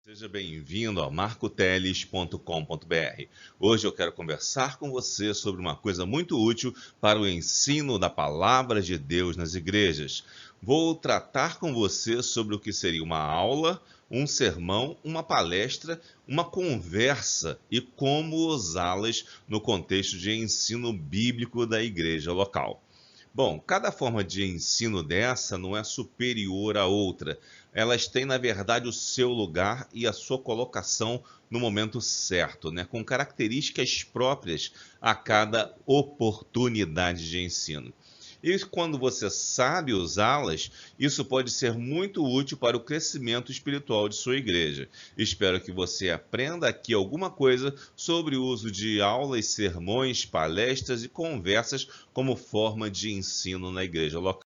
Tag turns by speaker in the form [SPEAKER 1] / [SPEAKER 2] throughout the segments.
[SPEAKER 1] Seja bem-vindo ao marcoteles.com.br. Hoje eu quero conversar com você sobre uma coisa muito útil para o ensino da palavra de Deus nas igrejas. Vou tratar com você sobre o que seria uma aula, um sermão, uma palestra, uma conversa e como usá-las no contexto de ensino bíblico da igreja local. Bom, cada forma de ensino dessa não é superior à outra. Elas têm, na verdade, o seu lugar e a sua colocação no momento certo, né? Com características próprias a cada oportunidade de ensino. E quando você sabe usá-las, isso pode ser muito útil para o crescimento espiritual de sua igreja. Espero que você aprenda aqui alguma coisa sobre o uso de aulas, sermões, palestras e conversas como forma de ensino na igreja local.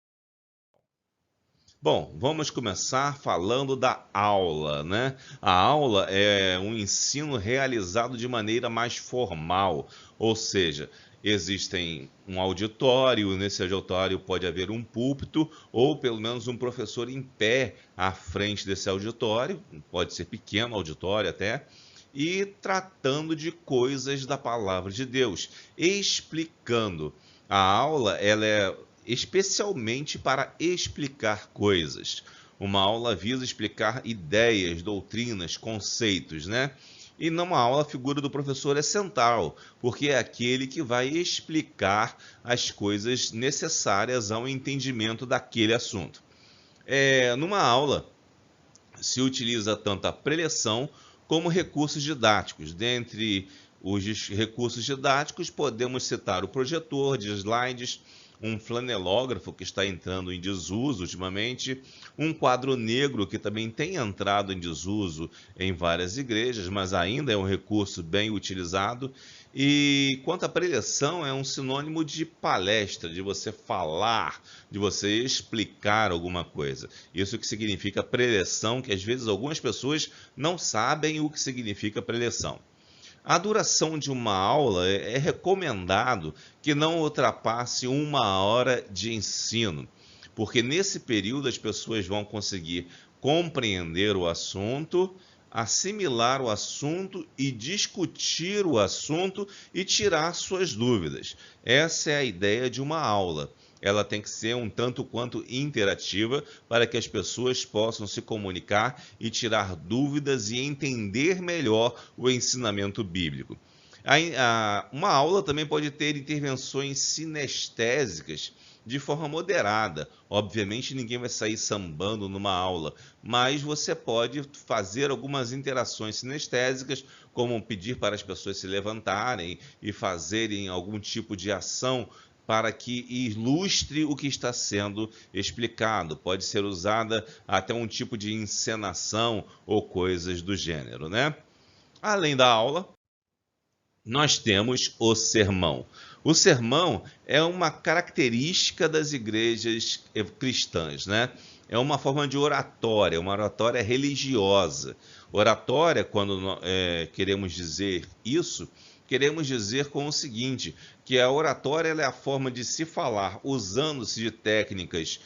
[SPEAKER 1] Bom, vamos começar falando da aula, né? A aula é um ensino realizado de maneira mais formal, ou seja, existem um auditório, nesse auditório pode haver um púlpito ou pelo menos um professor em pé à frente desse auditório, pode ser pequeno auditório até, e tratando de coisas da palavra de Deus, explicando. A aula, ela é especialmente para explicar coisas. Uma aula visa explicar ideias, doutrinas, conceitos, né? E numa aula a figura do professor é central, porque é aquele que vai explicar as coisas necessárias ao entendimento daquele assunto. Numa aula se utiliza tanto a preleção como recursos didáticos. Dentre os recursos didáticos, podemos citar o projetor de slides, um flanelógrafo que está entrando em desuso ultimamente, um quadro negro que também tem entrado em desuso em várias igrejas, mas ainda é um recurso bem utilizado. E quanto à preleção, é um sinônimo de palestra, de você falar, de você explicar alguma coisa. Isso que significa preleção, que às vezes algumas pessoas não sabem o que significa preleção. A duração de uma aula é recomendado que não ultrapasse 1 hora de ensino, porque nesse período as pessoas vão conseguir compreender o assunto, assimilar o assunto e discutir o assunto e tirar suas dúvidas. Essa é a ideia de uma aula. Ela tem que ser um tanto quanto interativa para que as pessoas possam se comunicar e tirar dúvidas e entender melhor o ensinamento bíblico. Uma aula também pode ter intervenções sinestésicas de forma moderada. Obviamente, ninguém vai sair sambando numa aula, mas você pode fazer algumas interações sinestésicas, como pedir para as pessoas se levantarem e fazerem algum tipo de ação para que ilustre o que está sendo explicado. Pode ser usada até um tipo de encenação ou coisas do gênero, né? Além da aula, nós temos o sermão. O sermão é uma característica das igrejas cristãs, né? É uma forma de oratória, uma oratória religiosa. Oratória, quando queremos dizer isso, queremos dizer com o seguinte, que a oratória é a forma de se falar usando-se de técnicas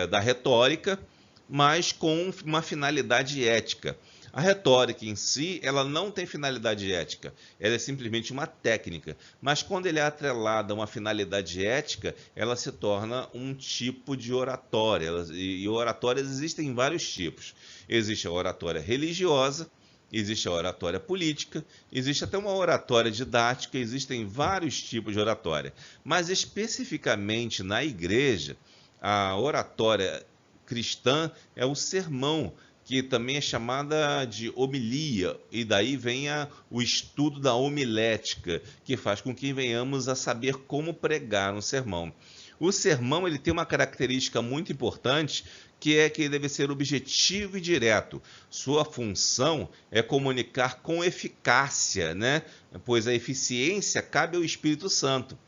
[SPEAKER 1] da retórica, mas com uma finalidade ética. A retórica em si, ela não tem finalidade ética, ela é simplesmente uma técnica. Mas quando ele é atrelada a uma finalidade ética, ela se torna um tipo de oratória. E oratórias existem em vários tipos. Existe a oratória religiosa, existe a oratória política, existe até uma oratória didática, existem vários tipos de oratória. Mas especificamente na igreja, a oratória cristã é o sermão, que também é chamada de homilia, e daí vem o estudo da homilética, que faz com que venhamos a saber como pregar um sermão. O sermão ele tem uma característica muito importante, que é que ele deve ser objetivo e direto. Sua função é comunicar com eficácia, né? Pois a eficiência cabe ao Espírito Santo.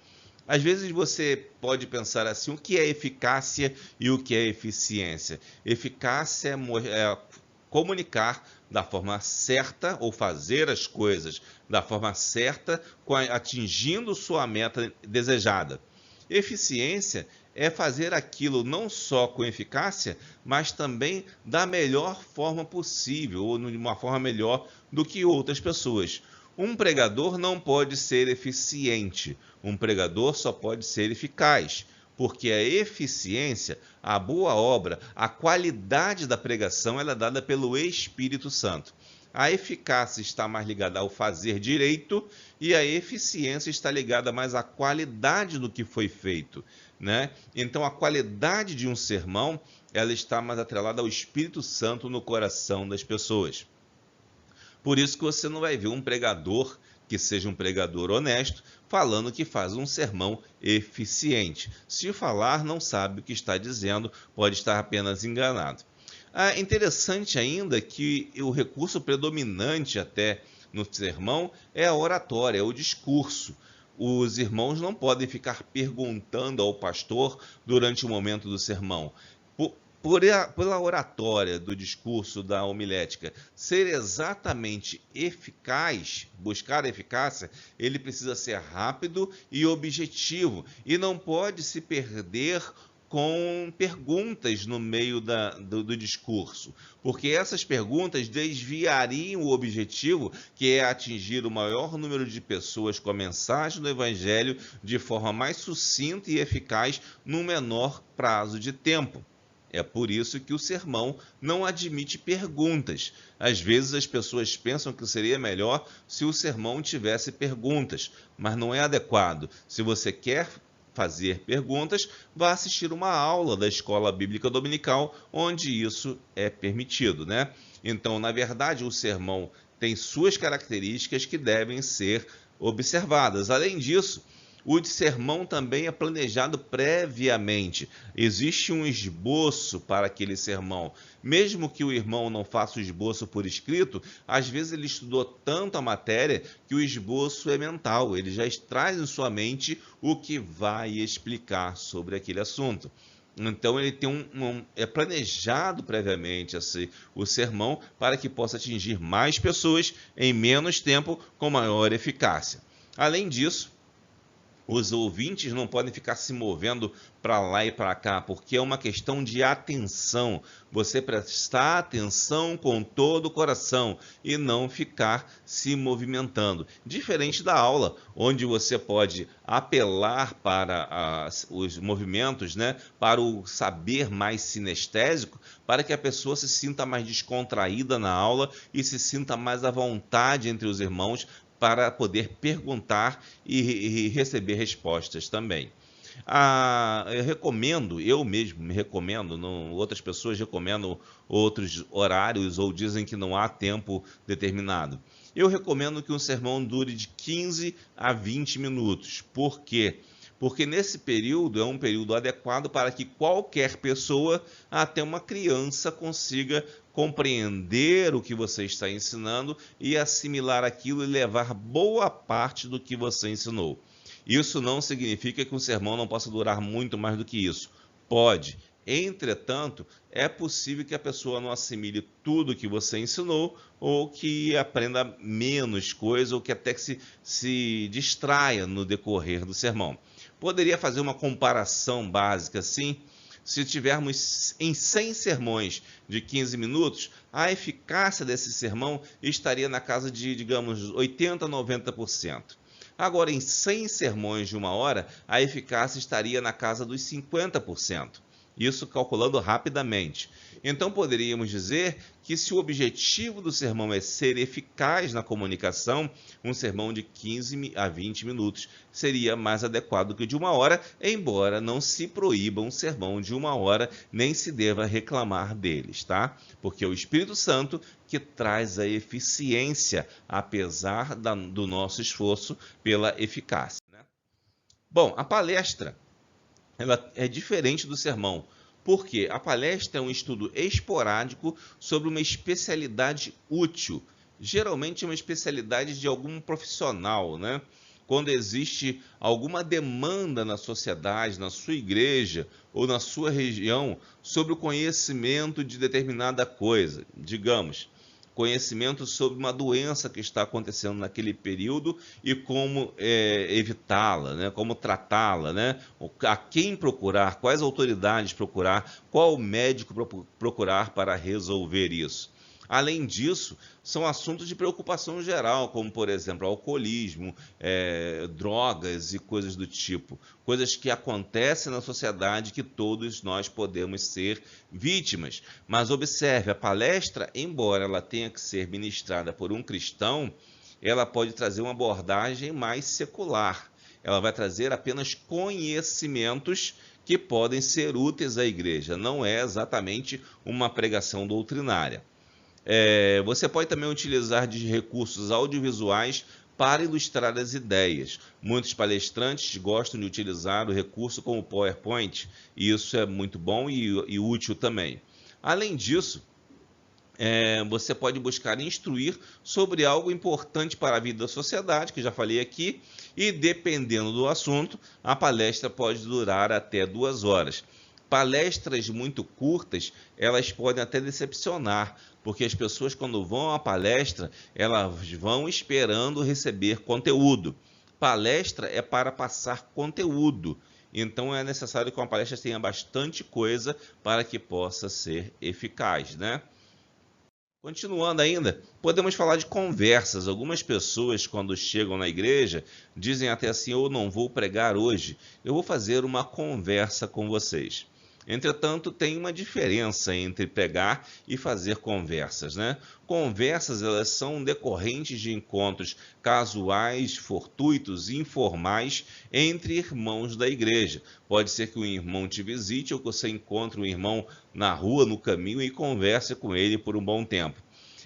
[SPEAKER 1] Às vezes você pode pensar assim, o que é eficácia e o que é eficiência? Eficácia é comunicar da forma certa ou fazer as coisas da forma certa, atingindo sua meta desejada. Eficiência é fazer aquilo não só com eficácia, mas também da melhor forma possível, ou de uma forma melhor do que outras pessoas. Um pregador não pode ser eficiente, um pregador só pode ser eficaz, porque a eficiência, a boa obra, a qualidade da pregação ela é dada pelo Espírito Santo. A eficácia está mais ligada ao fazer direito e a eficiência está ligada mais à qualidade do que foi feito, né? Então, a qualidade de um sermão ela está mais atrelada ao Espírito Santo no coração das pessoas. Por isso que você não vai ver um pregador que seja um pregador honesto falando que faz um sermão eficiente. Se falar, não sabe o que está dizendo, pode estar apenas enganado. Interessante ainda que o recurso predominante até no sermão é a oratória, é o discurso. Os irmãos não podem ficar perguntando ao pastor durante o momento do sermão. Pela oratória do discurso da homilética ser exatamente eficaz, buscar a eficácia, ele precisa ser rápido e objetivo e não pode se perder com perguntas no meio do discurso, porque essas perguntas desviariam o objetivo, que é atingir o maior número de pessoas com a mensagem do Evangelho de forma mais sucinta e eficaz no menor prazo de tempo. É por isso que o sermão não admite perguntas. Às vezes as pessoas pensam que seria melhor se o sermão tivesse perguntas, mas não é adequado. Se você quer fazer perguntas, vá assistir uma aula da Escola Bíblica Dominical, onde isso é permitido, né? Então, na verdade, o sermão tem suas características que devem ser observadas. Além disso, o sermão também é planejado previamente. Existe um esboço para aquele sermão. Mesmo que o irmão não faça o esboço por escrito, às vezes ele estudou tanto a matéria que o esboço é mental. Ele já traz em sua mente o que vai explicar sobre aquele assunto. Então ele tem é planejado previamente o sermão para que possa atingir mais pessoas em menos tempo com maior eficácia. Além disso, os ouvintes não podem ficar se movendo para lá e para cá, porque é uma questão de atenção. Você prestar atenção com todo o coração e não ficar se movimentando. Diferente da aula, onde você pode apelar para os movimentos, né, para o saber mais sinestésico, para que a pessoa se sinta mais descontraída na aula e se sinta mais à vontade entre os irmãos para poder perguntar e receber respostas também. Eu mesmo me recomendo, outras pessoas recomendam outros horários ou dizem que não há tempo determinado. Eu recomendo que um sermão dure de 15 a 20 minutos. Por quê? Porque nesse período é um período adequado para que qualquer pessoa, até uma criança, consiga compreender o que você está ensinando e assimilar aquilo e levar boa parte do que você ensinou. Isso não significa que um sermão não possa durar muito mais do que isso. Pode. Entretanto, é possível que a pessoa não assimile tudo que você ensinou ou que aprenda menos coisa ou que até que se distraia no decorrer do sermão. Poderia fazer uma comparação básica assim? Se tivermos em 100 sermões de 15 minutos, a eficácia desse sermão estaria na casa de, digamos, 80% a 90%. Agora, em 100 sermões de 1 hora, a eficácia estaria na casa dos 50%. Isso calculando rapidamente. Então, poderíamos dizer que se o objetivo do sermão é ser eficaz na comunicação, um sermão de 15 a 20 minutos seria mais adequado que o de 1 hora, embora não se proíba um sermão de 1 hora, nem se deva reclamar deles, tá? Porque é o Espírito Santo que traz a eficiência, apesar do nosso esforço pela eficácia, né? Bom, a palestra ela é diferente do sermão, porque a palestra é um estudo esporádico sobre uma especialidade útil, geralmente uma especialidade de algum profissional, né? Quando existe alguma demanda na sociedade, na sua igreja ou na sua região sobre o conhecimento de determinada coisa, digamos, conhecimento sobre uma doença que está acontecendo naquele período e como evitá-la, né? Como tratá-la, né? A quem procurar, quais autoridades procurar, qual médico procurar para resolver isso. Além disso, são assuntos de preocupação geral, como, por exemplo, alcoolismo, drogas e coisas do tipo. Coisas que acontecem na sociedade que todos nós podemos ser vítimas. Mas observe, a palestra, embora ela tenha que ser ministrada por um cristão, ela pode trazer uma abordagem mais secular. Ela vai trazer apenas conhecimentos que podem ser úteis à igreja. Não é exatamente uma pregação doutrinária. Você pode também utilizar de recursos audiovisuais para ilustrar as ideias. Muitos palestrantes gostam de utilizar o recurso como PowerPoint, e isso é muito bom e útil também. Além disso, você pode buscar instruir sobre algo importante para a vida da sociedade, que já falei aqui, e dependendo do assunto, a palestra pode durar até 2 horas. Palestras muito curtas, elas podem até decepcionar, porque as pessoas, quando vão à palestra, elas vão esperando receber conteúdo. Palestra é para passar conteúdo, então é necessário que uma palestra tenha bastante coisa para que possa ser eficaz, né? Continuando ainda, podemos falar de conversas. Algumas pessoas, quando chegam na igreja, dizem até assim: eu não vou pregar hoje, eu vou fazer uma conversa com vocês. Entretanto, tem uma diferença entre pregar e fazer conversas, né? Conversas, elas são decorrentes de encontros casuais, fortuitos e informais entre irmãos da igreja. Pode ser que um irmão te visite ou que você encontre um irmão na rua, no caminho e converse com ele por um bom tempo.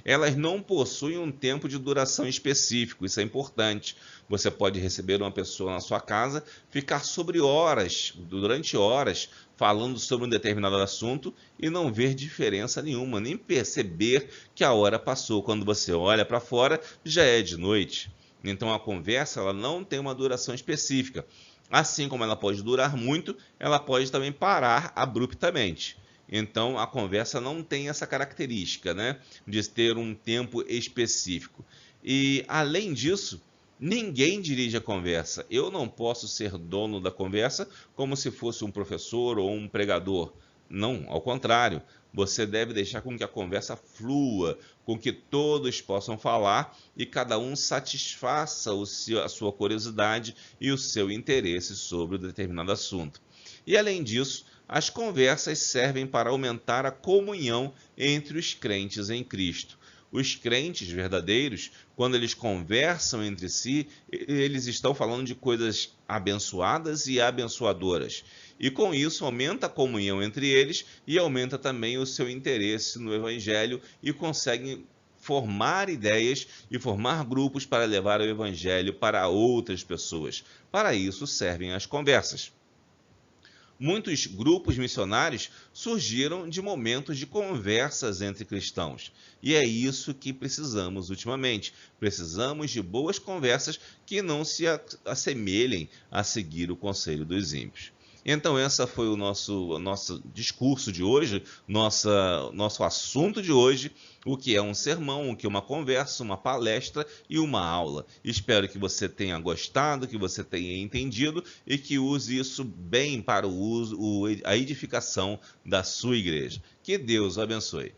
[SPEAKER 1] Elas não possuem um tempo de duração específico, isso é importante. Você pode receber uma pessoa na sua casa, ficar sobre horas, durante horas, falando sobre um determinado assunto e não ver diferença nenhuma, nem perceber que a hora passou. Quando você olha para fora, já é de noite. Então a conversa, ela não tem uma duração específica. Assim como ela pode durar muito, ela pode também parar abruptamente. Então a conversa não tem essa característica, né, de ter um tempo específico. E além disso, ninguém dirige a conversa. Eu não posso ser dono da conversa como se fosse um professor ou um pregador. Não, ao contrário. Você deve deixar com que a conversa flua, com que todos possam falar e cada um satisfaça a sua curiosidade e o seu interesse sobre o determinado assunto. E além disso, as conversas servem para aumentar a comunhão entre os crentes em Cristo. Os crentes verdadeiros, quando eles conversam entre si, eles estão falando de coisas abençoadas e abençoadoras. E com isso aumenta a comunhão entre eles e aumenta também o seu interesse no Evangelho e conseguem formar ideias e formar grupos para levar o Evangelho para outras pessoas. Para isso servem as conversas. Muitos grupos missionários surgiram de momentos de conversas entre cristãos. E é isso que precisamos ultimamente. Precisamos de boas conversas que não se assemelhem a seguir o conselho dos ímpios. Então, esse foi o nosso discurso de hoje, nosso assunto de hoje, o que é um sermão, o que é uma conversa, uma palestra e uma aula. Espero que você tenha gostado, que você tenha entendido e que use isso bem para a edificação da sua igreja. Que Deus o abençoe.